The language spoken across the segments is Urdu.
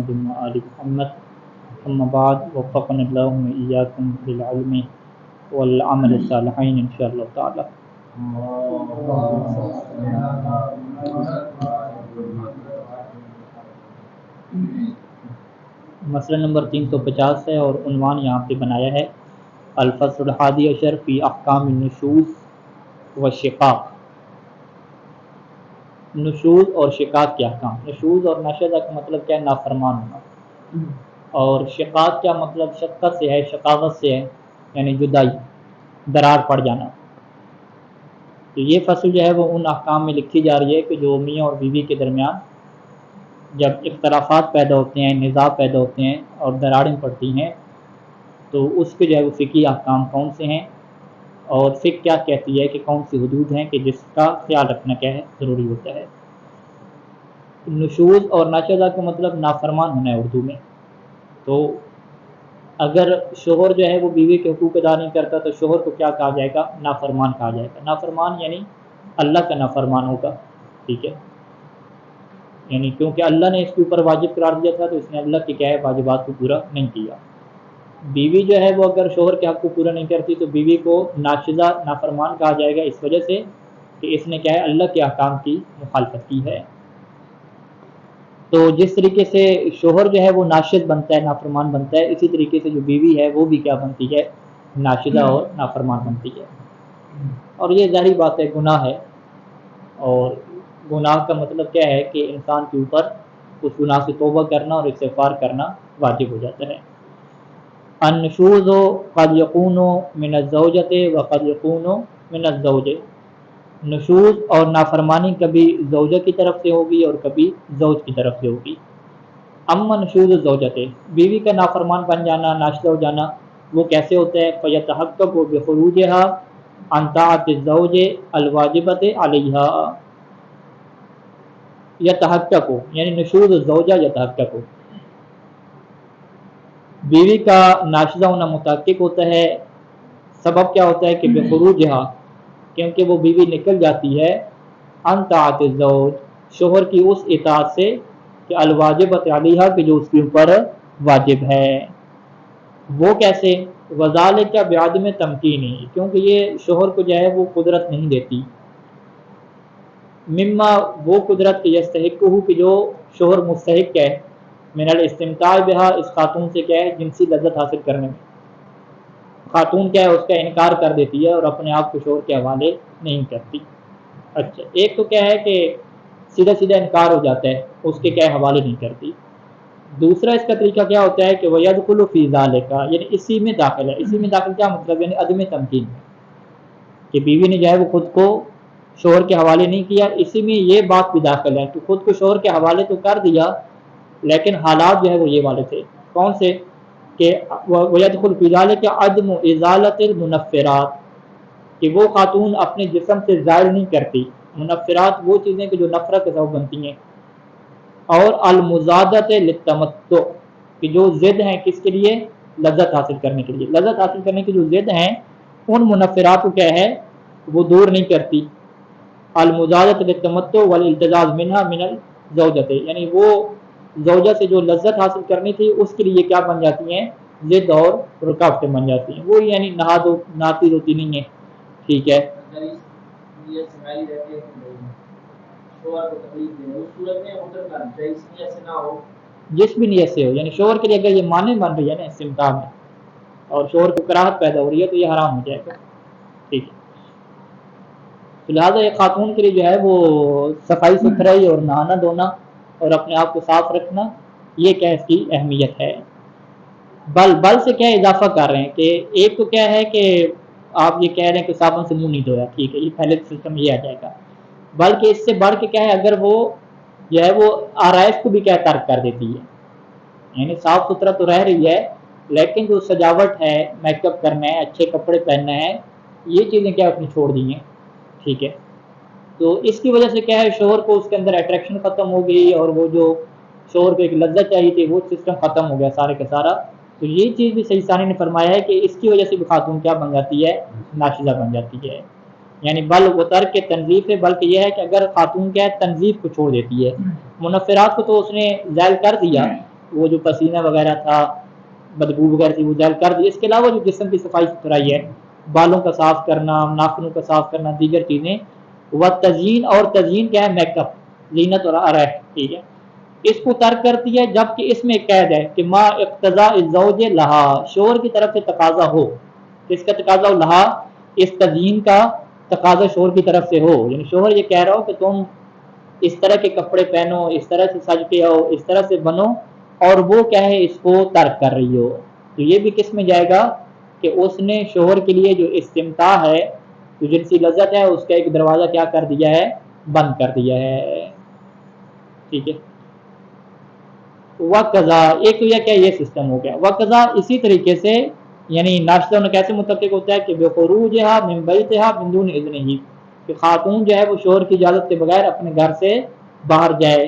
محمد و آل محمد اما بعد وفقنا اللہ و ایاکم للعلم والعمل الصالحین انشاءاللہ تعالی۔ مسئلہ نمبر 350 ہے اور عنوان یہاں پہ بنایا ہے الفصل الحادی عشر فی احکام النشوز و شقاق۔ نشوز اور شقاق کے احکام۔ نشوز اور نشزہ کا مطلب کیا ہے؟ نافرمان ہونا، اور شقاق کیا مطلب شقت سے ہے، شقاوت سے ہے، یعنی جدائی، درار پڑ جانا۔ تو یہ فصل جو ہے وہ ان احکام میں لکھی جا رہی ہے کہ جو میاں اور بیوی کے درمیان جب اختلافات پیدا ہوتے ہیں، نزاع پیدا ہوتے ہیں اور دراڑیں پڑتی ہیں تو اس کے جو ہے وہ فقہی احکام کون سے ہیں، اور فقہ کیا کہتی ہے کہ کون سی حدود ہیں کہ جس کا خیال رکھنا کیا ہے، ضروری ہوتا ہے۔ نشوز اور نشزہ کا مطلب نافرمان ہونا ہے اردو میں۔ تو اگر شوہر جو ہے وہ بیوی کے حقوق ادا نہیں کرتا تو شوہر کو کیا کہا جائے گا؟ نافرمان کہا جائے گا۔ نافرمان یعنی اللہ کا نافرمان ہوگا، ٹھیک ہے، یعنی کیونکہ اللہ نے اس کے اوپر واجب قرار دیا تھا تو اس نے اللہ کے کیا ہے واجبات کو پورا نہیں کیا۔ بیوی جو ہے وہ اگر شوہر کے حق کو پورا نہیں کرتی تو بیوی کو ناشزہ، نافرمان کہا جائے گا، اس وجہ سے کہ اس نے کیا ہے اللہ کے احکام کی مخالفت کی ہے۔ تو جس طریقے سے شوہر جو ہے وہ ناشز بنتا ہے، نافرمان بنتا ہے، اسی طریقے سے جو بیوی ہے وہ بھی کیا بنتی ہے؟ ناشزہ اور نافرمان بنتی ہے۔ اور یہ ظاہری بات ہے، گناہ ہے، اور گناہ کا مطلب کیا ہے کہ انسان کے اوپر اس گناہ سے توبہ کرنا اور استغفار کرنا واجب ہو جاتا ہے۔ النشوز قد یکون من الزوجۃ وقد یکون من الزوج۔ نشوز اور نافرمانی کبھی زوجہ کی طرف سے ہوگی اور کبھی زوج کی طرف سے ہوگی۔ اما نشوز الزوجۃ، بیوی کا نافرمان بن جانا، ناشزہ ہو جانا، وہ کیسے ہوتا ہے؟ فیتحقق بخروجها عن طاعۃ الزوج الواجبۃ علیہا۔ یتحقق یعنی نشوز الزوجہ یتحقق، بیوی کا ناشزہ ہونا متحقق ہوتا ہے۔ سبب کیا ہوتا ہے کہ بخروجها، کیونکہ وہ بیوی نکل جاتی ہے عن طاعۃ الزوج، شوہر کی اس اطاعت سے کہ الواجبۃ علیہا، کہ جو اس کے اوپر واجب ہے۔ وہ کیسے؟ وذالک بعدم تمکینہ، کیونکہ یہ شوہر کو جو ہے وہ قدرت نہیں دیتی، مما وہ قدرت یستحقہ کہ جو شوہر مستحق ہے، من الاستمتاع بها، اس خاتون سے کیا ہے؟ جنسی لذت حاصل کرنے میں۔ خاتون کیا ہے؟ اس کا انکار کر دیتی ہے اور اپنے آپ کو شوہر کے حوالے نہیں کرتی۔ اچھا، ایک تو کیا ہے کہ سیدھا سیدھا انکار ہو جاتا ہے، اس کے کیا ہے حوالے نہیں کرتی۔ دوسرا اس کا طریقہ کیا ہوتا ہے کہ وَيَدْخُلُ فِي ذَلِكَ، یعنی اسی میں داخل ہے۔ اسی میں داخل کیا مطلب؟ یعنی عدم تمکین، کہ بیوی نے جو ہے وہ خود کو شوہر کے حوالے نہیں کیا، اسی میں یہ بات بھی داخل ہے کہ خود کو شوہر کے حوالے تو کر دیا لیکن حالات جو ہے وہ یہ والے تھے، کون سے؟ کہ وَيَدْخُلُ فِي ذَلِكَ عَدْمُ إِزَالَةِ الْمُنَفِّرَاتِ، کہ وہ خاتون اپنے جسم سے زائل نہیں کرتی۔ منفرات وہ چیزیں کہ جو نفرت کے سبب بنتی ہیں، اور المزادۃ للتمتع، کہ جو ضد ہیں کس کے لیے؟ لذت حاصل کرنے کے لیے۔ لذت حاصل کرنے کی جو ضد ہیں ان منفرات کو کیا ہے وہ دور نہیں کرتی۔ المزادۃ للتمتع والالتزاز منها من الزوجۃ، یعنی وہ زوجہ سے جو لذت حاصل کرنی تھی اس کے لیے کیا بن جاتی ہیں؟ ضد اور رکاوٹیں بن جاتی ہیں۔ وہ یعنی ناطق ہوتی نہیں ہے، ٹھیک ہے۔ جس بھی نیت سے ہو، یعنی شوہر کے لیے اگر یہ معنی بن رہی ہے نا استمتاع میں اور شوہر کو کراہت پیدا ہو رہی ہے تو یہ حرام ہو جائے گا، ٹھیک ہے۔ لہٰذا ایک خاتون کے لیے جو ہے وہ صفائی ستھرائی اور نہانا دھونا اور اپنے آپ کو صاف رکھنا، یہ کیا اس کی اہمیت ہے۔ بل سے کیا اضافہ کر رہے ہیں کہ ایک تو کیا ہے کہ آپ یہ کہہ رہے ہیں کہ صابن سے منہ نہیں دھویا، ٹھیک ہے، یہ پہلے سسٹم یہ آ جائے گا، بلکہ اس سے بڑھ کے کیا ہے اگر وہ جو ہے وہ آرائش کو بھی کیا ترک کر دیتی ہے، یعنی صاف ستھرا تو رہ رہی ہے لیکن جو سجاوٹ ہے، میک اپ کرنا ہے، اچھے کپڑے پہننا ہے، یہ چیزیں کیا اس نے چھوڑ دی ہیں، ٹھیک ہے۔ تو اس کی وجہ سے کیا ہے شوہر کو اس کے اندر اٹریکشن ختم ہو گئی اور وہ جو شوہر کو ایک لذت چاہیے تھی وہ سسٹم ختم ہو گیا سارے کا سارا۔ تو یہ چیز بھی صحیح ثانی نے فرمایا ہے کہ اس کی وجہ سے بھی خاتون کیا بن جاتی ہے؟ ناشزہ بن جاتی ہے، یعنی بل وہ ترک تنظیف ہے، بلکہ یہ ہے کہ اگر خاتون کیا ہے تنظیف کو چھوڑ دیتی ہے، منفرات کو تو اس نے زائل کر دیا وہ جو پسینہ وغیرہ تھا، بدبو وغیرہ تھی، وہ جل کر دی. اس کے علاوہ جو جسم کی صفائی ستھرائی ہے، بالوں کا صاف کرنا، ناخنوں کا صاف کرنا، دیگر چیزیں. وہ تزئین، اور تزئین کیا ہے؟ میک اپ، زینت اور آرائش. ٹھیک ہے، اس کو ترک کرتی ہے جبکہ اس میں قید ہے کہ ما اقتضاء الزوج لہا، شوہر کی طرف سے تقاضا ہو. کس کا تقاضا ہو؟ لہا، اس تزئین کا تقاضا شوہر کی طرف سے ہو. یعنی شوہر یہ کہہ رہا ہو کہ تم اس طرح کے کپڑے پہنو، اس طرح سے سج کے آؤ، اس طرح سے بنو، اور وہ کیا ہے؟ اس کو ترک کر رہی ہو. تو یہ بھی کس میں جائے گا کہ اس نے شوہر کے لیے جو استمتاع ہے، جو جنسی لذت ہے، اس کا ایک دروازہ کیا کر دیا ہے؟ بند کر دیا ہے. ٹھیک ہے. وقضا، ایک تو یہ کیا یہ سسٹم ہو گیا. وقضا، اسی طریقے سے یعنی ناشتہ ہونا کیسے متفق ہوتا ہے کہ بخروجہا من بیتہا من دون اذنہ، کہ خاتون جو ہے وہ شوہر کی اجازت کے بغیر اپنے گھر سے باہر جائے.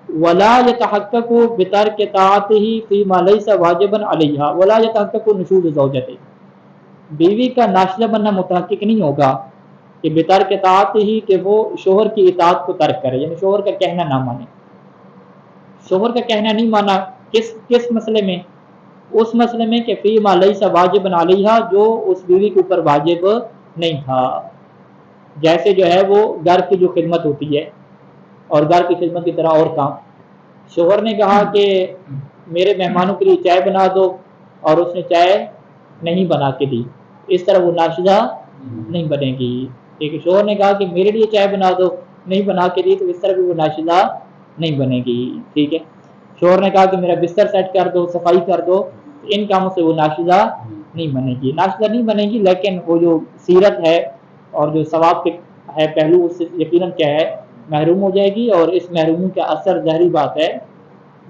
ولا يتحقق بترک طاعته فيما ليس واجبا عليها ولا يتحقق نشوز زوجته، بیوی کا ناشتہ بننا متحقق نہیں ہوگا کہ بترک طاعته، کہ وہ شوہر کی اطاعت کو ترک کرے، یعنی شوہر کا کہنا نہ مانے. شوہر کا کہنا نہیں مانا کس مسئلے میں؟ اس مسئلے میں کہ فی ما لیس واجبا علیہا، جو اس بیوی کے اوپر واجب نہیں تھا. جیسے جو ہے وہ گھر کی جو خدمت ہوتی ہے، اور گھر کی خدمت کی طرح اور کام. شوہر نے کہا کہ میرے مہمانوں کے لیے چائے بنا دو، اور اس نے چائے نہیں بنا کے دی، اس طرح وہ ناشدہ نہیں بنے گی. ٹھیک ہے. شوہر نے کہا کہ میرے لیے چائے بنا دو، نہیں بنا کے دی، تو اس طرح بھی وہ ناشدہ نہیں بنے گی. ٹھیک ہے. شوہر نے کہا کہ میرا بستر سیٹ کر دو، صفائی کر دو، ان کاموں سے وہ ناشدہ نہیں بنے گی. ناشدہ نہیں بنے گی، لیکن وہ جو سیرت ہے اور جو ثواب کے ہے پہلو، اس سے یقیناً کیا ہے؟ محروم ہو جائے گی. اور اس محرومی کا اثر ظاہری بات ہے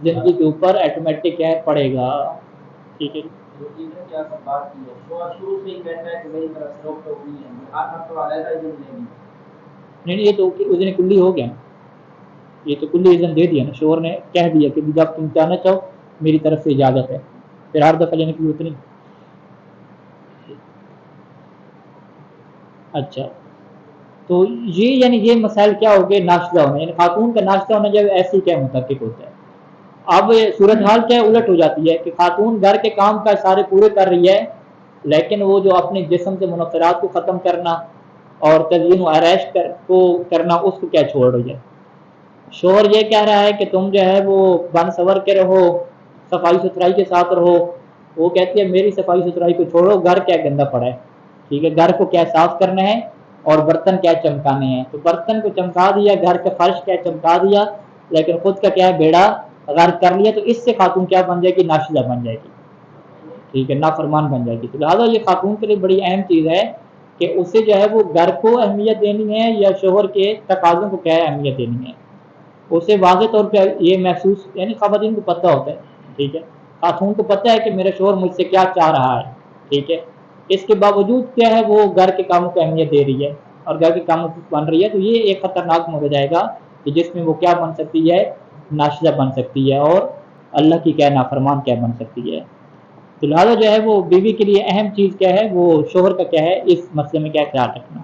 زندگی کے اوپر ایٹومیٹک کیا ہے؟ پڑے گا. ٹھیک ہے. نہیں، یہ تو اذن کلی ہو گیا نا، یہ تو کلی اذن دے دیا نا. شوہر نے کہہ دیا کہ جب تم چاہنا چاہو میری طرف سے اجازت ہے، پھر ہر دفعہ لینے کی ضرورت نہیں. اچھا، تو یہ مسائل کیا ہو گئے؟ ناشدہ ہونا، یعنی خاتون کا ناشدہ ہونا جب ایسے کیا متحقق ہوتا ہے. اب صورتحال کیا الٹ ہو جاتی ہے کہ خاتون گھر کے کام کا سارے پورے کر رہی ہے، لیکن وہ جو اپنے جسم سے منفرات کو ختم کرنا اور تزئین و آرائش کو کرنا، اس کو کیا چھوڑ رہی ہے. شوہر یہ کہہ رہا ہے کہ تم جو ہے وہ بن سور کے رہو، صفائی ستھرائی کے ساتھ رہو. وہ کہتی ہے میری صفائی ستھرائی کو چھوڑو، گھر کیا گندا پڑا ہے. ٹھیک ہے. گھر کو کیا صاف کرنا ہے، اور برتن کیا چمکانے ہیں. تو برتن کو چمکا دیا، گھر کا فرش کیا چمکا دیا، لیکن خود کا کیا ہے؟ بیڑا غرق کر لیا. تو اس سے خاتون کیا بن جائے گی؟ ناشدہ بن جائے گی. ٹھیک ہے. نافرمان بن جائے گی. تو لہٰذا یہ خاتون کے لیے بڑی اہم چیز ہے کہ اسے جو ہے وہ گھر کو اہمیت دینی ہے یا شوہر کے تقاضوں کو کیا ہے؟ اہمیت دینی ہے. اسے واضح طور پہ یہ محسوس، یعنی خواتین کو پتہ ہوتا ہے. ٹھیک ہے. خاتون کو پتہ ہے کہ میرا شوہر مجھ سے کیا چاہ رہا ہے. ٹھیک ہے. اس کے باوجود کیا ہے؟ وہ گھر کے کاموں کو اہمیت دے رہی ہے اور گھر کے کاموں کو بن رہی ہے. تو یہ ایک خطرناک موڑ جائے گا کہ جس میں وہ کیا بن سکتی ہے؟ ناشدہ بن سکتی ہے، اور اللہ کی کیا نافرمان کیا بن سکتی ہے. تو لہٰذا جو ہے وہ بیوی کے لیے اہم چیز کیا ہے؟ وہ شوہر کا کیا ہے؟ اس مسئلے میں کیا خیال رکھنا.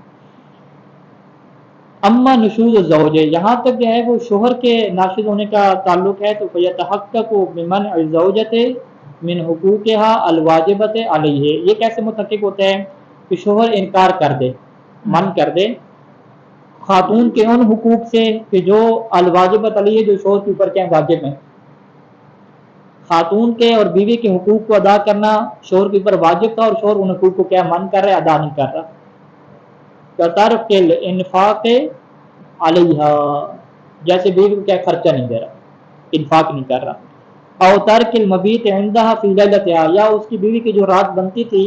اما نشوز الزوج، یہاں تک جو ہے وہ شوہر کے ناشد ہونے کا تعلق ہے، تو فیتحقق بمنع الزوجۃ من حقوقها الواجبۃ علیہ. یہ کیسے متحقق ہوتا ہے؟ کہ شوہر انکار کر دے، من کر دے خاتون کے ان حقوق سے کہ جو الواجبۃ علیہ، جو شوہر کے اوپر کیا واجب ہیں. خاتون کے اور بیوی کے حقوق کو ادا کرنا شوہر کے اوپر واجب تھا، اور شوہر ان حقوق کو کیا من کر رہا ہے؟ ادا نہیں کر رہا. ترک الانفاق علیہا، جیسے بیوی کو کیا خرچہ نہیں دے رہا، انفاق نہیں کر رہا. او ترک المبیت عندها فی لیلتها، یا اس کی بیوی کی جو رات بنتی تھی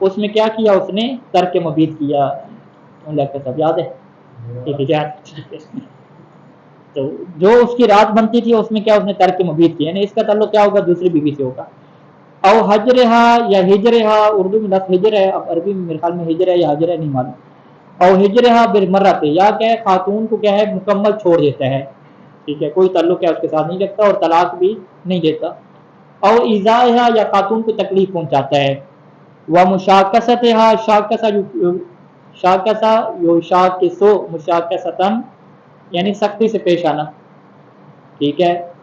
اس میں کیا کیا؟ اس نے ترک مبیت کیا. لگتا سب یاد ہے. ٹھیک ہے. تو جو اس کی رات بنتی تھی اس میں کیا؟ اس نے ترک مبیت کیا. یعنی اس کا تعلق کیا ہوگا؟ دوسری بیوی سے ہوگا. او حجرہا، یا ہجرہا، اردو میں لفظ ہجر ہے، اب عربی میں میرے خیال میں ہجر ہے یا حجر ہے نہیں معلوم. او ہجرہا بالمرۃ، یا کیا ہے؟ خاتون کو کیا ہے؟ مکمل چھوڑ دیتا ہے. ٹھیک ہے. کوئی تعلق کیا اس کے ساتھ نہیں رکھتا اور طلاق بھی نہیں دیتا. او ایذائہا، یا خاتون کو تکلیف پہنچاتا ہے. ومشاکستہا، شاکسہ یشاکسو مشاکستن، یعنی سختی سے پیش آنا. ٹھیک ہے.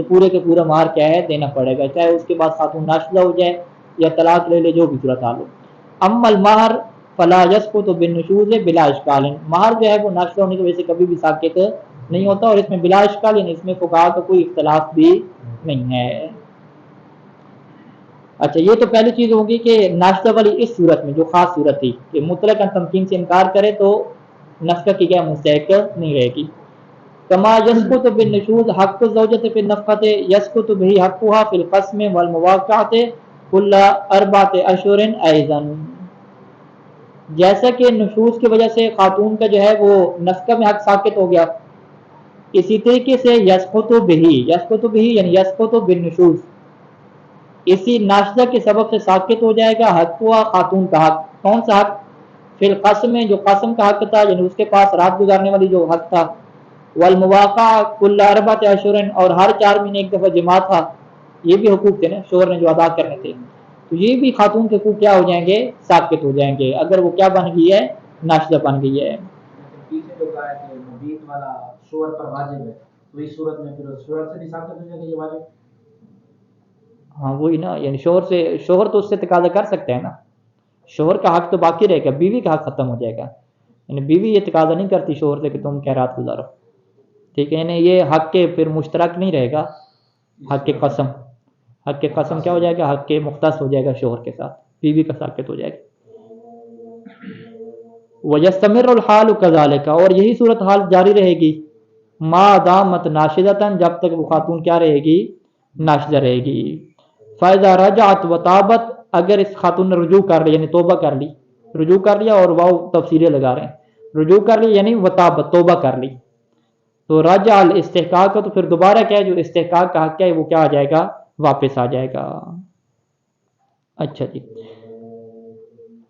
تو پورے کے پورا مہر کیا ہے دینا پڑے گا، چاہے اس کے بعد خاتون ناشدہ ہو جائے یا طلاق لے لے، جو بھی صورت حال ہو۔ اما المہر فلا یسقط بالنشوز بلا اشکال، مہر جو ہے وہ ناشدہ ہونے کی وجہ سے کبھی بھی ساقط نہیں ہوتا، اور اس میں بلا اشکال یعنی اس میں فقہا کا کوئی اختلاف بھی نہیں ہے۔ اچھا یہ تو پہلی چیز ہوگی کہ ناشدہ والی اس صورت میں جو خاص صورت تھی کہ مطلقاً تمکین سے انکار کرے تو نفقہ کی کیا مستحق نہیں رہے گی۔ کما یسقط بالنشوز حق الزوجۃ فی النفقۃ یسقط به حقها فی القسم والمواقعۃ کل اربعۃ اشہر ایضا، جیسا کہ نشوز کی وجہ سے خاتون کا جو ہے وہ نفقہ میں حق ساقط ہو گیا، اسی طریقے سے یسقط به یعنی یسقط بالنشوز، اسی ناشدہ کے سبب سے ساقط ہو جائے گا حق ہوا خاتون کا حق۔ کون سا حق؟ فی القسم جو قسم کا حق تھا یعنی اس کے پاس رات گزارنے والی جو حق تھا، والمواقع کل اربعۃ اشہر، اور ہر 4 مہینے ایک دفعہ جماع تھا، یہ بھی حقوق تھے نا شوہر نے جو ادا کرنے تھے، تو یہ بھی خاتون کے حقوق کیا ہو جائیں گے؟ ساقط ہو جائیں گے اگر وہ کیا بن گئی ہے؟ ناشدہ بن گئی ہے۔ پیچھے جو کہا ہے کہ مبیت والا شوہر پر واجب ہے، تو اس صورت میں پھر شوہر سے بھی ثابت ہو جائے گا یہ واجب؟ ہاں وہی نا، یعنی شوہر تو اس سے تقاضا کر سکتے ہیں نا، شوہر کا حق تو باقی رہے گا، بیوی کا حق ختم ہو جائے گا، یعنی بیوی یہ تقاضا نہیں کرتی شوہر سے کہ تم کیا رات گزارو، ٹھیک ہے، یعنی یہ حق کے پھر مشترک نہیں رہے گا، حق کے قسم کیا ہو جائے گا؟ حق کے مختص ہو جائے گا شوہر کے ساتھ، بیوی کا ساقط ہو جائے گا۔ وَيَسْتَمِرُّ الْحَالُ كَذَلِكَ، اور یہی صورتحال جاری رہے گی، ما دامت ناشدتاً، جب تک وہ خاتون کیا رہے گی؟ ناشدہ رہے گی۔ فَإِذَا رَجَعَتْ وَتَابَتْ، اگر اس خاتون نے رجوع کر لی یعنی توبہ کر لی، رجوع کر لیا، اور واو تفسیریں لگا رہے ہیں، رجوع کر لی یعنی وتابت توبہ کر لی، تو رجع الاستحقاق، تو پھر دوبارہ کیا ہے جو استحقاق کا حق ہے وہ کیا آ جائے گا؟ واپس آ جائے گا۔ اچھا جی،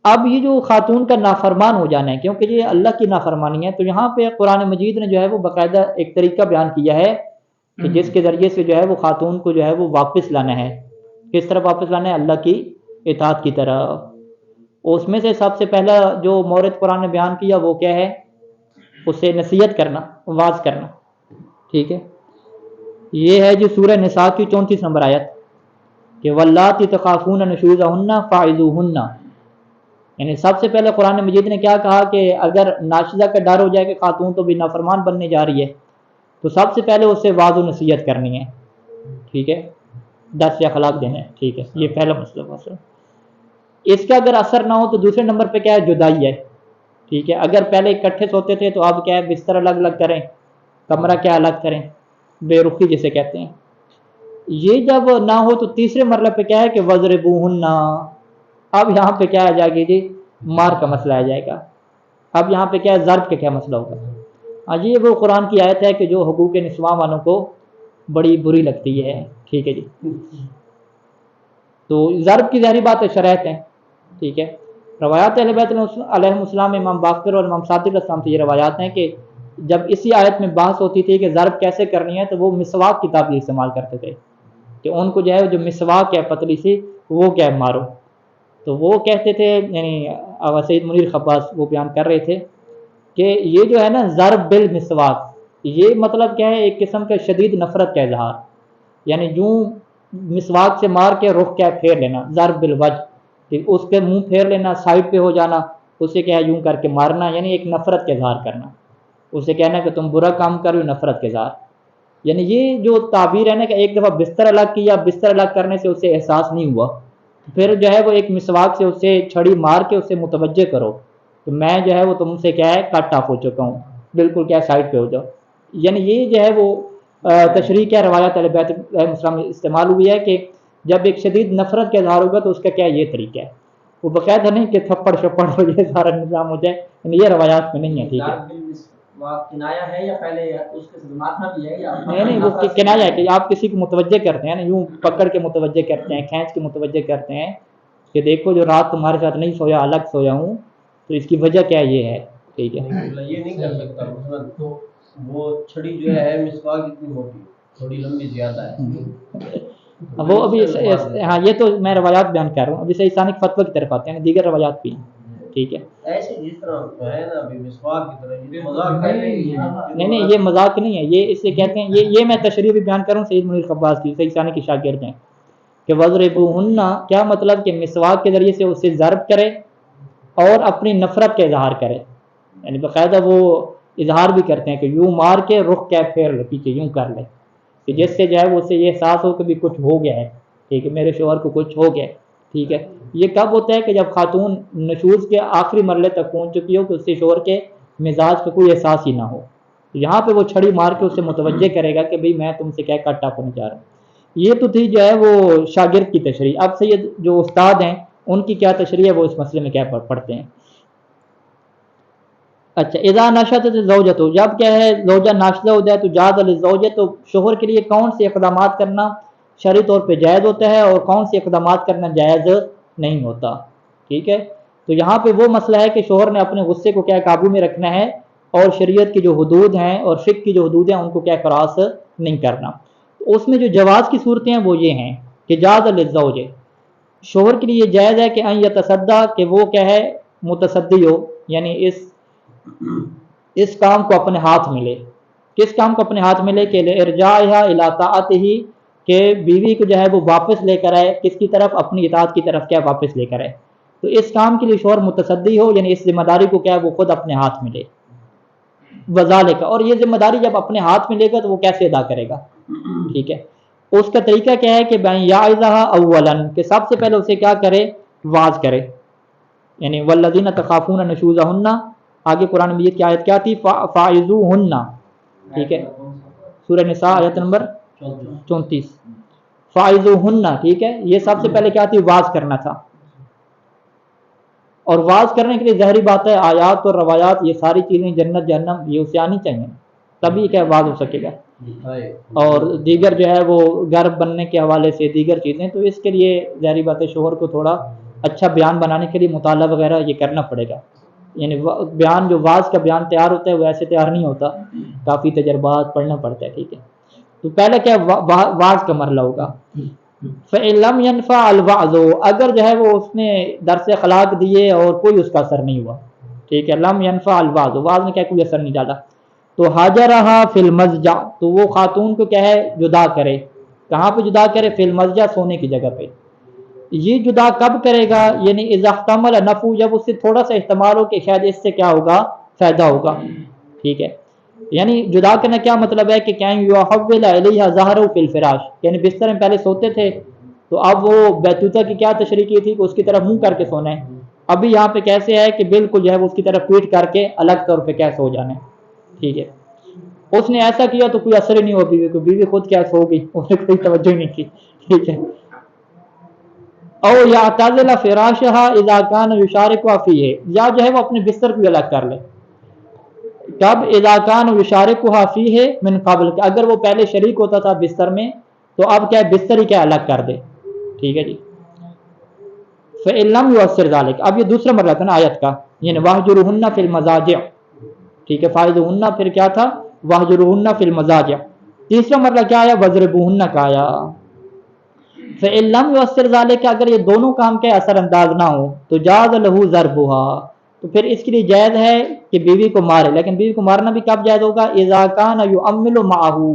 اب یہ جو خاتون کا نافرمان ہو جانا ہے، کیونکہ یہ اللہ کی نافرمانی ہے، تو یہاں پہ قرآن مجید نے جو ہے وہ باقاعدہ ایک طریقہ بیان کیا ہے کہ جس کے ذریعے سے جو ہے وہ خاتون کو جو ہے وہ واپس لانا ہے۔ کس طرح واپس لانا ہے؟ اللہ کی اطاعت کی طرف۔ اس میں سے سب سے پہلا جو مورد قرآن نے بیان کیا وہ کیا ہے؟ اسے نصیحت کرنا، واعظ کرنا، ٹھیک ہے، یہ ہے جو سورہ نساء کی 34 نمبر آیت کہ واللاتی تخافون نشوزہن فاعظوہن، یعنی سب سے پہلے قرآن مجید نے کیا کہا کہ اگر ناشدہ کا ڈر ہو جائے کہ خاتون تو بھی نافرمان بننے جا رہی ہے تو سب سے پہلے اسے واعظ و نصیحت کرنی ہے، ٹھیک ہے، درس اخلاق دینا ہے، ٹھیک ہے، یہ پہلا مسئلہ۔ اس کا اگر اثر نہ ہو تو دوسرے نمبر پہ کیا ہے؟ جدائی ہے، ٹھیک ہے، اگر پہلے اکٹھے سوتے تھے تو اب کیا ہے؟ بستر الگ الگ کریں، کمرہ کیا الگ کریں، بے رخی جسے کہتے ہیں۔ یہ جب نہ ہو تو تیسرے مرحلے پہ کیا ہے کہ وضربوہن، اب یہاں پہ کیا آ جائے گی جی؟ مار کا مسئلہ آ جائے گا۔ اب یہاں پہ کیا ہے؟ ضرب کا کیا مسئلہ ہوگا؟ ہاں یہ وہ قرآن کی آیت ہے کہ جو حقوق نسواں والوں کو بڑی بری لگتی ہے، ٹھیک ہے جی، تو ضرب کی ظاہری بات ہے شرائط ہیں، ٹھیک ہے، روایات اہل بیت علیہ السلام، امام باقر اور امام صادق علیہ السلام سے یہ روایات ہیں کہ جب اسی آیت میں بحث ہوتی تھی کہ ضرب کیسے کرنی ہے تو وہ مسواک کی تعبیر استعمال کرتے تھے کہ ان کو جو ہے جو مسواک ہے پتلی سی وہ کیا ہے؟ مارو، تو وہ کہتے تھے، یعنی سید منیر خباز وہ بیان کر رہے تھے کہ یہ جو ہے نا ضرب بالمسواک، یہ مطلب کیا ہے؟ ایک قسم کا شدید نفرت کا اظہار، یعنی یوں مسواک سے مار کے رخ کیا پھیر لینا، ضرب بالوجہ، کہ اس کے منہ پھیر لینا، سائڈ پہ ہو جانا، اسے کیا ہے یوں کر کے مارنا، یعنی ایک نفرت کا اظہار کرنا، اسے کہنا کہ تم برا کام کر رہے ہو، نفرت کا اظہار۔ یعنی یہ جو تعبیر ہے نا کہ ایک دفعہ بستر الگ کیا، بستر الگ کرنے سے اسے احساس نہیں ہوا، پھر جو ہے وہ ایک مسواک سے اسے چھڑی مار کے اسے متوجہ کرو کہ میں جو ہے وہ تم سے کیا ہے کٹ آف ہو چکا ہوں، بالکل کیا سائڈ پہ ہو جاؤ، یعنی یہ جو ہے وہ تشریح کیا روایت اہل بیت علیہ السلام میں استعمال ہوئی ہے کہ جب ایک شدید نفرت کا اظہار ہوگا تو اس کا کیا یہ طریقہ ہے، وہ باقاعدہ نہیں کہ تھپڑ شپڑ ہو جائے سارا نظام ہو جائے، یعنی یہ روایات میں نہیں ہے، ٹھیک ہے، کنایا ہے یا پہلے اس کے ماتھا بھی ہے یا نہیں وہ کنایا ہے کہ آپ کسی کو متوجہ کرتے ہیں نا، یوں پکڑ کے متوجہ کرتے ہیں، کھینچ کے متوجہ کرتے ہیں کہ دیکھو جو رات تمہارے ساتھ نہیں سویا الگ سویا ہوں، تو اس کی وجہ کیا یہ ہے، ٹھیک ہے، یہ نہیں کر سکتا مثلا تو وہ چھڑی جو ہے مسواک اتنی موٹی تھوڑی لمبی زیادہ ہے وہ ابھی ہاں یہ تو میں روایات بیان کر رہا ہوں، ابھی سے ثانی فتویٰ کی طرف آتے ہیں، دیگر روایات بھی ہیں۔ ٹھیک ہے. ایسے جس طرح ہے نا ابھی مسواک کی طرح یہ مذاق ہے نہیں یہ مذاق نہیں ہے، یہ اس سے کہتے ہیں، یہ میں تشریح بھی بیان کروں سید منیر خباز کی، سید ثانی کی شاگرد ہیں، کہ وضربوہن کیا مطلب کہ مسواک کے ذریعے سے اسے ضرب کرے اور اپنی نفرت کا اظہار کرے، یعنی باقاعدہ وہ اظہار بھی کرتے ہیں کہ یوں مار کے رخ کیا پھیر لے پیچھے یوں کر لے، کہ جس سے جو ہے اسے یہ احساس ہو کہ بھی کچھ ہو گیا ہے، ٹھیک ہے، میرے شوہر کو کچھ ہو گیا ہے. ٹھیک ہے. یہ کب ہوتا ہے کہ جب خاتون نشوز کے آخری مرحلے تک پہنچ چکی ہو کہ اس سے شوہر کے مزاج کا کوئی احساس ہی نہ ہو، یہاں پہ وہ چھڑی مار کے اسے متوجہ کرے گا کہ بھئی میں تم سے کیا کٹ آف ہونے جا رہا ہوں. یہ تو تھی جو ہے وہ شاگرد کی تشریح. اب سید جو استاد ہیں ان کی کیا تشریح ہے وہ اس مسئلے میں کیا پڑھتے ہیں. اچھا، اذا نشطت زوجۃ، جب کیا ہے زوجہ ناشزہ ہو جائے تو جاز للزوجہ، تو شوہر کے لیے کون سے اقدامات کرنا شرعی طور پہ جائز ہوتا ہے اور کون سے اقدامات کرنا جائز نہیں ہوتا. ٹھیک ہے. تو یہاں پہ وہ مسئلہ ہے کہ شوہر نے اپنے غصے کو کیا قابو میں رکھنا ہے اور شریعت کی جو حدود ہیں اور فقہ کی جو حدود ہیں ان کو کیا کراس نہیں کرنا. اس میں جو جواز کی صورتیں ہیں وہ یہ ہیں کہ جاز للزوج، شوہر کے لیے یہ جائز ہے کہ ان یتصدی، کہ وہ کیا ہے متصدی ہو، یعنی اس کام کو اپنے ہاتھ میں لے. کس کام کو اپنے ہاتھ میں لے؟ کہ ارجاعها الی طاعته، کہ بیوی کو جو ہے وہ واپس لے کر آئے کس کی طرف؟ اپنی اطاعت کی طرف کیا واپس لے کر آئے. تو اس کام کے لیے شوہر متصدی ہو، یعنی اس ذمہ داری کو کیا ہے وہ خود اپنے ہاتھ میں لے. وذالک، اور یہ ذمہ داری جب اپنے ہاتھ میں لے گا تو وہ کیسے ادا کرے گا؟ ٹھیک ہے. اس کا طریقہ کیا ہے کہ بین یعظھا اولا، کہ سب سے پہلے اسے کیا کرے؟ واز کرے. یعنی والذین تخافون نشوزہن، آگے قرآن میں یہ کیا آیت کیا تھی؟ فاعظوہن. ٹھیک ہے، سورہ نساء آیت نمبر 34. فاعظوہن، ٹھیک ہے. یہ سب سے پہلے کیا تھی؟ واز کرنا تھا. اور واز کرنے کے لیے ظاہری بات ہے آیات اور روایات یہ ساری چیزیں جنت جہنم یہ اسے آنی چاہیے، تبھی کیا واز ہو سکے گا. اور دیگر جو ہے وہ گھر بننے کے حوالے سے دیگر چیزیں، تو اس کے لیے ظاہری بات ہے شوہر کو تھوڑا اچھا بیان بنانے کے لیے مطالعہ وغیرہ یہ کرنا پڑے گا. یعنی بیان جو واز کا بیان تیار ہوتا ہے وہ ایسے تیار نہیں ہوتا، کافی تجربات پڑھنا پڑتا ہے. ٹھیک ہے. تو پہلے کیا واز کا مرحلہ ہوگا. فَإِن لَمْ يَنْفَعَ الْوَعْظُ، اگر جو ہے وہ اس نے درس اخلاق دیے اور کوئی اس کا اثر نہیں ہوا. ٹھیک ہے. لم ينفع الوعظ، واز نے کیا کوئی اثر نہیں ڈالا. تو حاجرہا فی المضجع، تو وہ خاتون کو کیا ہے جدا کرے. کہاں پہ جدا کرے؟ فی المضجع، سونے کی جگہ پہ. یہ جدا کب کرے گا؟ یعنی اذا احتمل نفع، جب اس سے تھوڑا سا احتمال ہو کہ شاید اس سے کیا ہوگا؟ فائدہ ہوگا. ٹھیک ہے. یعنی جدا کرنا کیا مطلب ہے کہ کیا یحول الیہا ظہرہ فی الفراش، یعنی بستر میں پہلے سوتے تھے تو اب وہ بیتوتہ کی کیا تشریح کی تھی کہ اس کی طرف منہ کر کے سونا ہے. ابھی یہاں پہ کیسے ہے کہ بالکل جو ہے وہ اس کی طرف پیٹ کر کے الگ طور پہ کیا سو جانا ہے. ٹھیک ہے. اس نے ایسا کیا تو کوئی اثر ہی نہیں ہوا بیوی کو، بیوی خود کیا سو گئی، اس نے کوئی توجہ نہیں کی. ٹھیک ہے. او یعتزل فراشھا اذا کان یشارکها فیہ، یا جو ہے وہ اپنے بستر کو الگ کر لے. کب؟ اذا کان یشارکها فیہ من قبل، کہ اگر وہ پہلے شریک ہوتا تھا بستر میں تو اب کیا بستر ہی کیا الگ کر دے. ٹھیک ہے جی. فَإِن لَمْ يُؤَثِّرْ ذَلِكَ، اب یہ دوسرا مرحلہ تھا نا آیت کا، یعنی وَاهْجُرُوهُنَّ فِي الْمَضَاجِعِ. ٹھیک ہے. فَاعِظُوهُنَّ پھر کیا تھا؟ وَاهْجُرُوهُنَّ فِي الْمَضَاجِعِ. تیسرا مرحلہ کیا آیا؟ وَاضْرِبُوهُنَّ کا آیا. فَإِن لَمْ يُؤَثِّرْ ذَلِكَ، اگر یہ دونوں کام کے اثر انداز نہ ہو تو جاز لَهُ ضَرْبُهَا، تو پھر اس کے لیے جائز ہے کہ بیوی کو مارے. لیکن بیوی کو مارنا بھی کب جائز ہوگا؟ اذا کان یؤمل معه،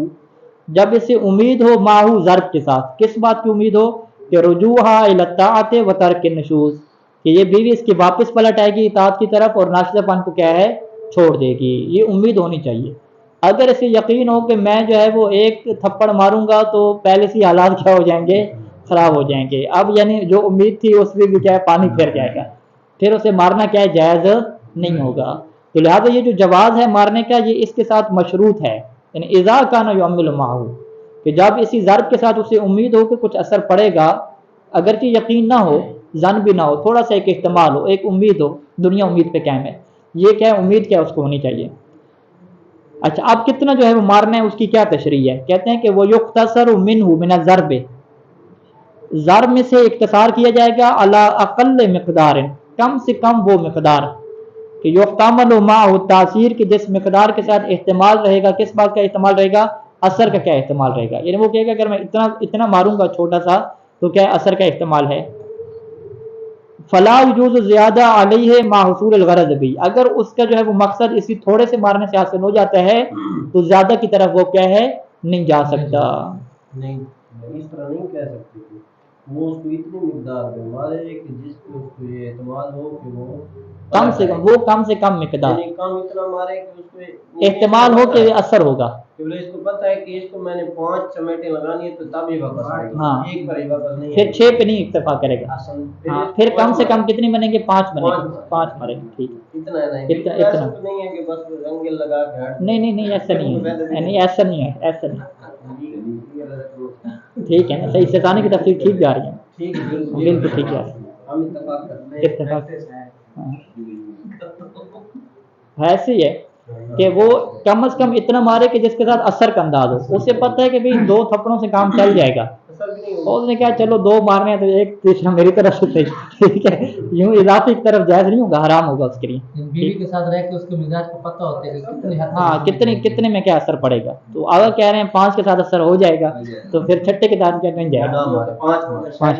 جب اسے امید ہو معه ضرب کے ساتھ. کس بات کی امید ہو؟ کہ رجوعها الی الطاعۃ وترک النشوز، کہ یہ بیوی اس کی واپس پلٹ آئے گی اطاعت کی طرف اور ناشزہ پن کو کیا ہے چھوڑ دے گی. یہ امید ہونی چاہیے. اگر اسے یقین ہو کہ میں جو ہے وہ ایک تھپڑ ماروں گا تو پہلے سے حالات کیا ہو جائیں گے؟ خراب ہو جائیں گے. اب یعنی جو امید تھی اس میں بھی کیا ہے پانی پھر جائے گا، پھر اسے مارنا کیا ہے جائز نہیں ہوگا. تو لہٰذا یہ جو جواز ہے مارنے کا یہ اس کے ساتھ مشروط ہے، یعنی اذا کان یعمل معه، کہ جب اسی ضرب کے ساتھ اسے امید ہو کہ کچھ اثر پڑے گا، اگرچہ یقین نہ ہو، ظن بھی نہ ہو، تھوڑا سا ایک احتمال ہو، ایک امید ہو. دنیا امید پہ قائم ہے. یہ کیا ہے امید کیا اس کو ہونی چاہیے. اچھا اب کتنا جو ہے وہ مارنا ہے اس کی کیا تشریح ہے؟ کہتے ہیں کہ وہ یقتصر منہ من الضرب، ضرب میں سے اختصار کیا جائے گا علی اقل مقدار، کم سے کم وہ مقدار کہ یحتمل معه التاثیر، کہ جس مقدار کے ساتھ احتمال رہے گا. کس بات کا احتمال رہے گا؟ اثر کا کیا احتمال رہے گا. یعنی وہ کہے گا اگر میں اتنا ماروں گا چھوٹا سا تو کیا اثر کا احتمال ہے. فلا یجوز زیادہ علیہ ما حصول الغرض بھی، اگر اس کا جو ہے وہ مقصد اسی تھوڑے سے مارنے سے حاصل ہو جاتا ہے تو زیادہ کی طرف وہ کیا ہے نہیں جا سکتا. نہیں اس طرح نہیں کہہ سکتے کہ وہ اس کو اتنی مقدار میں مارے کہ جس پہ اس کو یہ اعتماد ہو کہ وہ کم سے کم، وہ کم سے کم مقدار، یعنی کم اتنا مارے کہ اس پہ احتمال ہو کہ اثر ہوگا. کہ بولے اس کو پتہ ہے کہ اس کو میں نے 5 چمیٹیں لگانی ہے تو تب ہی واپس آئے گا، ہاں. ایک پر ہی واپس نہیں پھر 6 پہ نہیں اکتفا کرے گا. ہاں پھر کم سے کم کتنی بنے گے؟ 5 بنے گے. 5 مارے گا. ٹھیک ہے. اتنا ہے نہیں اتنا ایسا تو نہیں ہے کہ بس رنگ لگا کے ہٹ نہیں نہیں نہیں ایسا نہیں ہے، نہیں ایسا نہیں ہے، ایسا نہیں. ٹھیک ہے نا، صحیح استثانی کی تفصیل ٹھیک جا رہی ہے. ٹھیک ہے بالکل ٹھیک جا رہی ہے. ہم اتفاق کرتے ہیں. اتفاق ایسے ہی ہے کہ وہ کم از کم اتنا مارے کہ جس کے ساتھ اثر کا انداز ہو. اسے پتہ ہے کہ بھئی 2 تھپڑوں سے کام چل جائے گا، اور اس نے کہا چلو 2 مارنے ہیں تو ایک تیسرا میری طرف سے صحیح. ٹھیک ہے، یوں اضافی کی طرف جائز نہیں ہوگا، حرام ہوگا اس کے لیے. بیوی کے ساتھ رہ کے اس کے مزاج کو پتہ ہوتا ہے کہ کتنے حد تک ہاں کتنے میں کیا اثر پڑے گا. تو اگر کہہ رہے ہیں 5 کے ساتھ اثر ہو جائے گا تو پھر چھٹے کے ساتھ کیا نہیں جائے گا. 5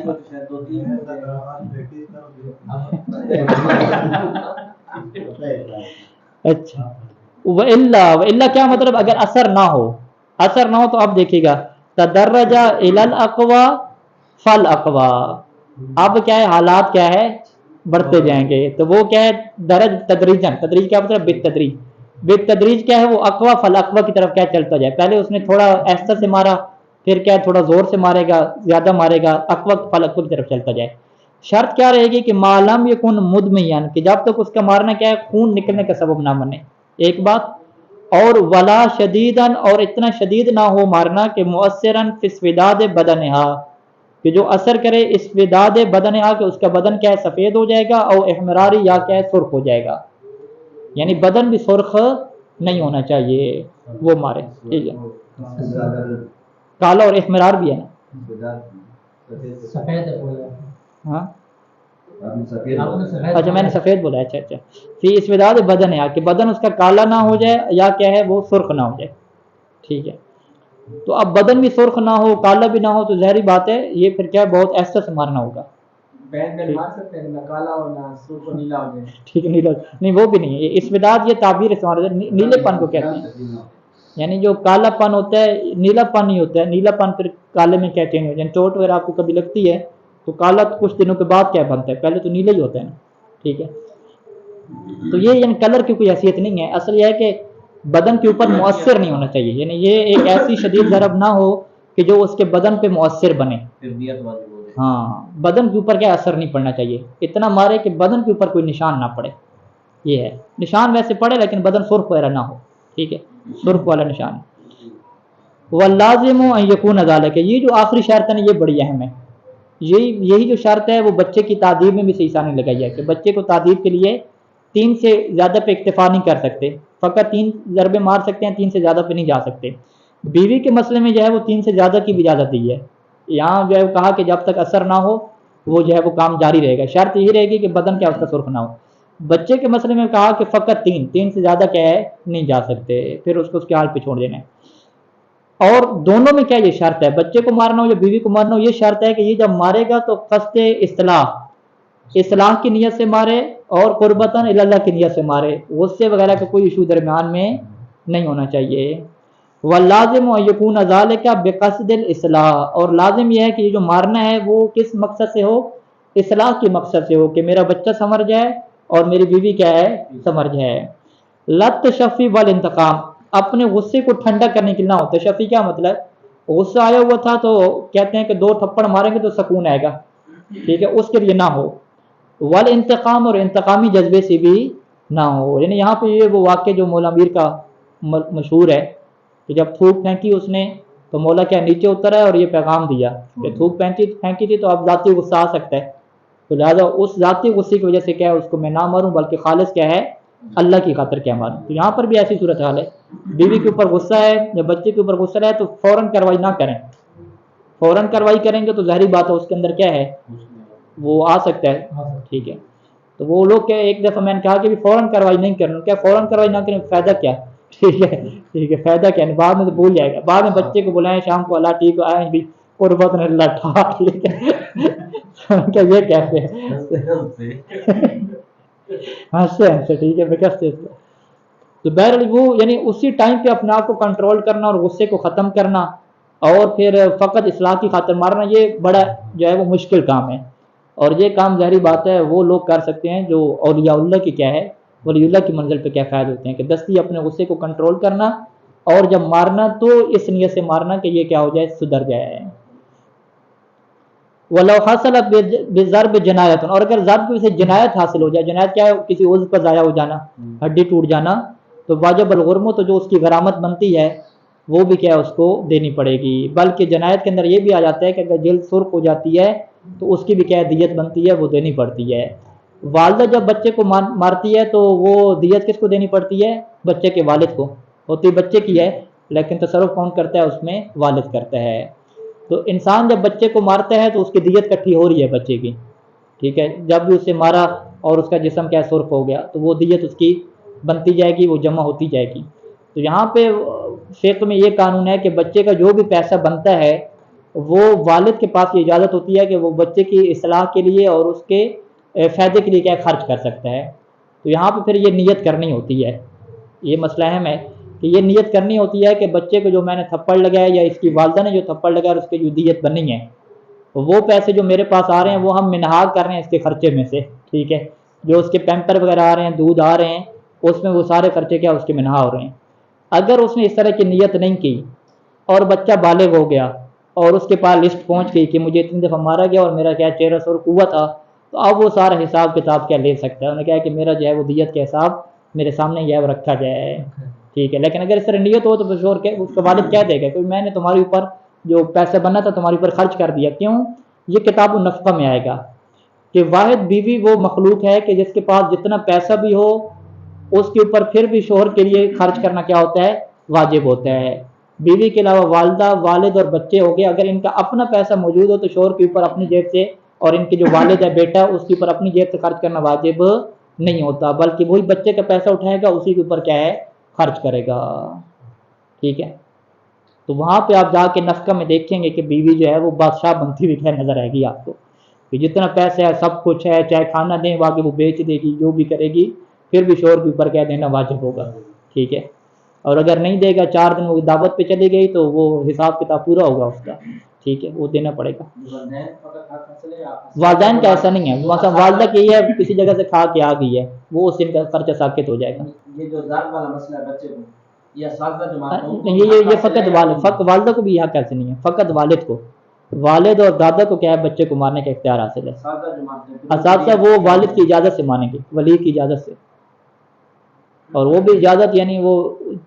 اچھا. وَإِلَّا کیا مطلب؟ اگر اثر نہ ہو، اثر نہ ہو تو اب دیکھیے گا تدرج الی الاقوى فالاقوى. اب کیا ہے، حالات کیا ہے بڑھتے جائیں گے. تو وہ کیا ہے درج تدریجن، تدریج کیا مطلب؟ بالتدریج. بالتدریج کیا ہے وہ اقوى فالاقوى کی طرف کیا چلتا جائے. پہلے اس نے تھوڑا ایسا سے مارا، پھر کیا تھوڑا زور سے مارے گا، زیادہ مارے گا، اقوى فالاقوى کی طرف چلتا جائے. شرط کیا رہے گی کہ معلوم یکن مدمیان، کہ جب تک اس کا مارنا کیا ہے خون نکلنے کا سبب نہ بنے. ایک بات. اور ولا شدیدن، اور اتنا شدید نہ ہو مارنا کہ مؤثرن فی اسوداد بدنہا، کہ جو اثر کرے اسوداد بدنہا کہ اس کا بدن کیا ہے سفید ہو جائے گا، اور احمراری یا کیا ہے سرخ ہو جائے گا. یعنی بدن بھی سرخ نہیں ہونا چاہیے وہ مارے. ٹھیک ہے. کالا اور احمرار بھی ہے نا. سفید ہے بولا. ہاں اچھا اچھا میں نے سفید بولا. اچھا اچھا. فی اسوداد بدن ہے کہ بدن اس کا کالا نہ ہو جائے یا کیا ہے وہ سرخ نہ ہو جائے. ٹھیک ہے. تو اب بدن بھی سرخ نہ ہو، کالا بھی نہ ہو، تو ظاہری بات ہے یہ پھر کیا ہے بہت ایسا سے مارنا ہوگا. مار سکتے ہیں نہ کالا اور نہ سرخ و نیلا ہو جائے. ٹھیک ہے. نیلا نہیں، وہ بھی نہیں ہے. اسوداد یہ تعبیر استعمال ہوتا ہے، نیلے پن کو کہتے ہیں. یعنی جو کالا پن ہوتا ہے نیلا پن نہیں ہوتا ہے. نیلا پن پھر کالے میں کیا چینج ہو جائے. چوٹ وغیرہ آپ کو کبھی لگتی ہے تو کالا کچھ دنوں کے بعد کیا بنتا ہے، پہلے تو نیلا ہی ہوتا ہے نا. ٹھیک ہے. تو یہ یعنی کلر کی کوئی حیثیت نہیں ہے. اصل یہ ہے کہ بدن کے اوپر مؤثر نہیں ہونا چاہیے. یعنی یہ ایک ایسی شدید ضرب نہ ہو کہ جو اس کے بدن پہ مؤثر بنے. ہاں بدن کے اوپر کیا اثر نہیں پڑنا چاہیے. اتنا مارے کہ بدن کے اوپر کوئی نشان نہ پڑے. یہ ہے نشان ویسے پڑے لیکن بدن سرخ وغیرہ نہ ہو. ٹھیک ہے. سرخ والا نشان. واللازم ان یکون ذالک، یہ جو آخری شرط ہے نا یہ بڑی اہم ہے. یہی جو شرط ہے وہ بچے کی تعدیب میں بھی صحیح ثانی لگائی ہے کہ بچے کو تعدیب کے لیے 3 سے زیادہ پہ اکتفا نہیں کر سکتے. فقط 3 ضربے مار سکتے ہیں، 3 سے زیادہ پہ نہیں جا سکتے. بیوی کے مسئلے میں جو ہے وہ 3 سے زیادہ کی بھی اجازت دی ہے. یہاں جو ہے کہا کہ جب تک اثر نہ ہو وہ جو ہے وہ کام جاری رہے گا. شرط یہی رہے گی کہ بدن کیا اس کا سرخ نہ ہو. بچے کے مسئلے میں کہا کہ فقط 3 سے زیادہ کیا ہے نہیں جا سکتے، پھر اس کو اس کے حال پہ چھوڑ دینا ہے. اور دونوں میں کیا یہ شرط ہے، بچے کو مارنا ہو یا بیوی کو مارنا ہو، یہ شرط ہے کہ یہ جب مارے گا تو قصد اصلاح کی نیت سے مارے اور قربتاً الی اللہ کی نیت سے مارے. غصے وغیرہ کا کوئی ایشو درمیان میں نہیں ہونا چاہیے. واللازم ان یکون ذالک بقصد الاصلاح، اور لازم یہ ہے کہ یہ جو مارنا ہے وہ کس مقصد سے ہو؟ اصلاح کے مقصد سے ہو کہ میرا بچہ سنور جائے اور میری بیوی کیا ہے سنور جائے. لتشفی والانتقام، اپنے غصے کو ٹھنڈا کرنے کے لیے نہ ہو. تشفی کیا مطلب؟ غصہ آیا ہوا تھا تو کہتے ہیں کہ 2 تھپڑ ماریں گے تو سکون آئے گا. ٹھیک ہے. اس کے لیے نہ ہو. والانتقام، اور انتقامی جذبے سے بھی نہ ہو. یعنی یہاں پہ یہ وہ واقعہ جو مولا امیر کا مشہور ہے کہ جب تھوک پھینکی اس نے تو مولا کیا نیچے اترا ہے اور یہ پیغام دیا کہ تھوک پھینکی تھی تو اب ذاتی غصہ آ سکتا ہے، تو لہٰذا اس ذاتی غصے کی وجہ سے کیا ہے اس کو میں نہ ماروں بلکہ خالص کیا ہے اللہ کی خاطر کیا ماروں. تو یہاں پر بھی ایسی صورت حال ہے، بیوی کے اوپر غصہ ہے یا بچے کے اوپر غصہ ہے تو فوراً کارروائی نہ کریں. فوراً کارروائی کریں گے تو ظاہری بات ہے اس کے اندر کیا ہے وہ آ سکتا ہے. ٹھیک ہے. تو وہ لوگ کیا ایک دفعہ میں نے کہا کہ فوراً کارروائی نہیں کرنا، کیا فوراً کارروائی نہ کریں فائدہ کیا؟ ٹھیک ہے. ٹھیک ہے. فائدہ کیا؟ بعد میں تو بھول جائے گا. بعد میں بچے کو بلائیں شام کو، اللہ ٹھیک ہے آئیں بھی قربت نے لٹھا ٹھیک ہے کہ یہ کیسے ہنسے ٹھیک ہے بکستے تو بہرحال وہ یعنی اسی ٹائم پہ اپنے آپ کو کنٹرول کرنا اور غصے کو ختم کرنا اور پھر فقط اصلاح کی خاطر مارنا یہ بڑا جو ہے وہ مشکل کام ہے اور یہ کام ظاہری بات ہے وہ لوگ کر سکتے ہیں جو اولیاء اللہ کی کیا ہے ولی اللہ کی منزل پہ کیا فائد ہوتے ہیں کہ دستی اپنے غصے کو کنٹرول کرنا اور جب مارنا تو اس نیت سے مارنا کہ یہ کیا ہو جائے سدھر جائے وَلَوْ حَصَلَتْ بِضَرْبِ جَنَایَةٌ اور اگر ضرب سے جنایت حاصل ہو جائے جنایت کیا ہے کسی عضو کا ضائع ہو جانا ہڈی ٹوٹ جانا تو واجب الغرم تو جو اس کی غرامت بنتی ہے وہ بھی کیا ہے اس کو دینی پڑے گی بلکہ جنایت کے اندر یہ بھی آ جاتا ہے کہ اگر جلد سرخ ہو جاتی ہے تو اس کی بھی کیا ہے دیت بنتی ہے وہ دینی پڑتی ہے والدہ جب بچے کو مارتی ہے تو وہ دیت کس کو دینی پڑتی ہے بچے کے والد کو ہوتی بچے کی ہے لیکن تصرف کون کرتا ہے اس میں والد کرتا ہے تو انسان جب بچے کو مارتا ہے تو اس کی دیت کٹھی ہو رہی ہے بچے کی ٹھیک ہے جب بھی اسے مارا اور اس کا جسم کیا سرخ ہو گیا تو وہ دیت اس کی بنتی جائے گی وہ جمع ہوتی جائے گی تو یہاں پہ فقہ میں یہ قانون ہے کہ بچے کا جو بھی پیسہ بنتا ہے وہ والد کے پاس یہ اجازت ہوتی ہے کہ وہ بچے کی اصلاح کے لیے اور اس کے فائدے کے لیے کیا خرچ کر سکتا ہے تو یہاں پہ پھر یہ نیت کرنی ہوتی ہے یہ مسئلہ اہم ہے کہ یہ نیت کرنی ہوتی ہے کہ بچے کو جو میں نے تھپڑ لگایا یا اس کی والدہ نے جو تھپڑ لگایا اس کی جو دیت بنی ہے وہ پیسے جو میرے پاس آ رہے ہیں وہ ہم منہاج کر رہے ہیں اس کے خرچے میں سے ٹھیک ہے جو اس کے پیمپر وغیرہ آ رہے ہیں دودھ آ رہے ہیں اس میں وہ سارے خرچے کیا اس کے منہا ہو رہے ہیں اگر اس نے اس طرح کی نیت نہیں کی اور بچہ بالغ ہو گیا اور اس کے پاس لسٹ پہنچ گئی کہ مجھے اتنی دفعہ مارا گیا اور میرا کیا چہرہ سر قوت تھا تو اب وہ سارا حساب کتاب کیا لے سکتا ہے انہوں نے کہا کہ میرا جو ہے وہ دیت کا حساب میرے سامنے یہ وہ رکھا جائے ٹھیک ہے لیکن اگر اس طرح نیت ہو تو اس کا والد کہہ دے گا کہ میں نے تمہارے اوپر جو پیسہ بنا تھا تمہارے اوپر خرچ کر دیا کیوں یہ کتاب النفقہ میں آئے گا کہ واحد بیوی وہ مخلوق ہے کہ جس کے پاس جتنا پیسہ بھی ہو اس کے اوپر پھر بھی شوہر کے لیے خرچ کرنا کیا ہوتا ہے واجب ہوتا ہے بیوی کے علاوہ والدہ والد اور بچے ہو گئے اگر ان کا اپنا پیسہ موجود ہو تو شوہر کے اوپر اپنی جیب سے اور ان کے جو والد ہے بیٹا اس کے اوپر اپنی جیب سے خرچ کرنا واجب نہیں ہوتا بلکہ وہی بچے کا پیسہ اٹھائے گا اسی کے اوپر کیا ہے خرچ کرے گا ٹھیک ہے تو وہاں پہ آپ جا کے نفقہ میں دیکھیں گے کہ بیوی جو ہے وہ بادشاہ بنتی ہوئی خیر نظر آئے گی آپ کو کہ جتنا پیسہ ہے سب کچھ ہے چاہے کھانا دیں واقعی وہ بیچ دے گی جو بھی کرے گی پھر بھی شوہر کے اوپر کیا دینا واجب ہوگا ٹھیک ہے اور اگر نہیں دے گا 4 دن وہ دعوت پہ چلی گئی تو وہ حساب کتاب پورا ہوگا اس کا ٹھیک ہے وہ دینا پڑے گا والدین کا ایسا نہیں ہے مثلا والدہ کی ہے کسی جگہ سے کھا کے آ گئی ہے وہ اس دن کا خرچہ ساکت ہو جائے گا یہ جو ضرب والا مسئلہ ہے بچے کو یا اساتذہ جو مانتے ہیں یہ فقط والدہ کو بھی حق ایسے نہیں ہے فقط والد کو والد اور دادا کو کیا ہے بچے کو مارنے کا اختیار حاصل ہے اساتذہ وہ والد کی اجازت سے مانیں گے ولی کی اجازت سے اور وہ بھی اجازت یعنی وہ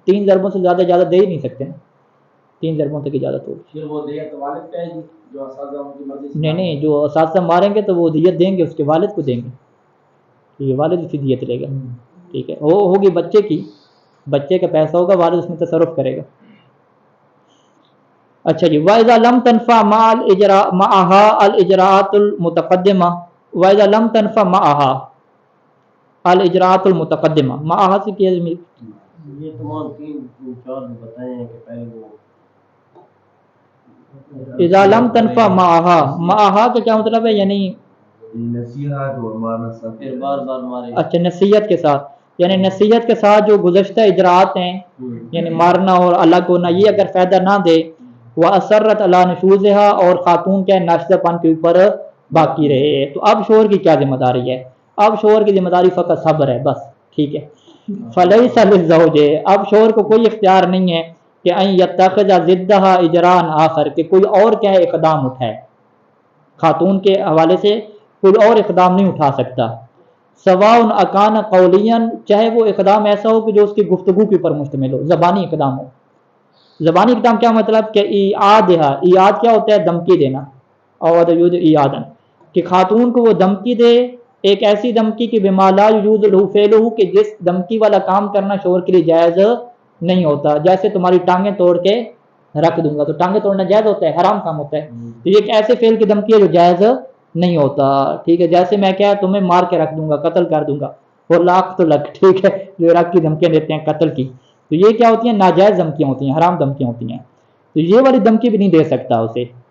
3 ضربوں سے زیادہ اجازت دے ہی نہیں سکتے 3 ضربوں تک اجازت ہوگی پھر وہ دیت والد پہ ہے جو اساتذہ ان کی مرضی سے نہیں جو اساتذہ ماریں گے تو وہ دیت دیں گے اس کے والد کو دیں گے یہ والد اسی دیت لے گا ٹھیک ہے وہ ہوگی بچے کی بچے کا پیسہ ہوگا والد اس میں تصرف کرے گا اچھا جی وَإِذَا لَمْ تَنْفَعْ مَعَهَا الْإِجْرَاءَاتُ الْمُتَقَدِّمَةُ وَإِذَا لَمْ تَنْفَعْ مَعَهَا الْإِجْرَاءَاتُ الْمُتَقَدِّمَةُ معها سے کیا یہ تمام 3-4 بتائے ہیں کہ پہلے وہ اذا لم تنفع معها کا کیا مطلب ہے یعنی نصیحت اور مارنا سب بار بار مارے اچھا نصیحت کے ساتھ یعنی نصیحت کے ساتھ جو گزشتہ اجراءات ہیں یعنی مارنا اور الگ ہونا یہ اگر فائدہ نہ دے وَأَصَرَّتْ عَلَىٰ نُشُوزِهَا اور خاتون کے ناشتہ پان کے اوپر باقی رہے تو اب شوہر کی کیا ذمہ داری ہے اب شوہر کی ذمہ داری فقط صبر ہے بس ٹھیک ہے فَلَيْسَ لِلزَّوْجِ اب شوہر کو کوئی اختیار نہیں ہے کہ أَن يَتَّخِذَ ضِدَّهَا إِجْرَاءً آخر کہ کوئی اور کیا ہے اقدام اٹھائے خاتون کے حوالے سے کوئی اور اقدام نہیں اٹھا سکتا سواء اکان قولیاً چاہے وہ اقدام ایسا ہو کہ جو اس کی گفتگو کے اوپر مشتمل ہو زبانی اقدام ہو زبانی اقدام کیا مطلب کہ ایعاد کیا ہوتا ہے دھمکی دینا اور ایعادن کہ خاتون کو وہ دھمکی دے ایک ایسی دھمکی کہ بما لا یجوز له فعلہ کہ جس دھمکی والا کام کرنا شوہر کے لیے جائز نہیں ہوتا جیسے تمہاری ٹانگیں توڑ کے رکھ دوں گا تو ٹانگیں توڑنا جائز ہوتا ہے حرام کام ہوتا ہے تو یہ ایک ایسے فعل کی دھمکی ہے جو جائز نہیں ہوتا ٹھیک ہے جیسے میں کیا تمہیں مار کے رکھ دوں گا قتل کر دوں گا اور لاکھ تو لکھ ٹھیک ہے جو رکھ کی دھمکیاں دیتے ہیں قتل کی تو یہ کیا ہوتی ہیں ناجائز دھمکیاں ہوتی ہیں حرام دھمکیاں ہوتی ہیں تو یہ والی دھمکی بھی نہیں دے سکتا اسے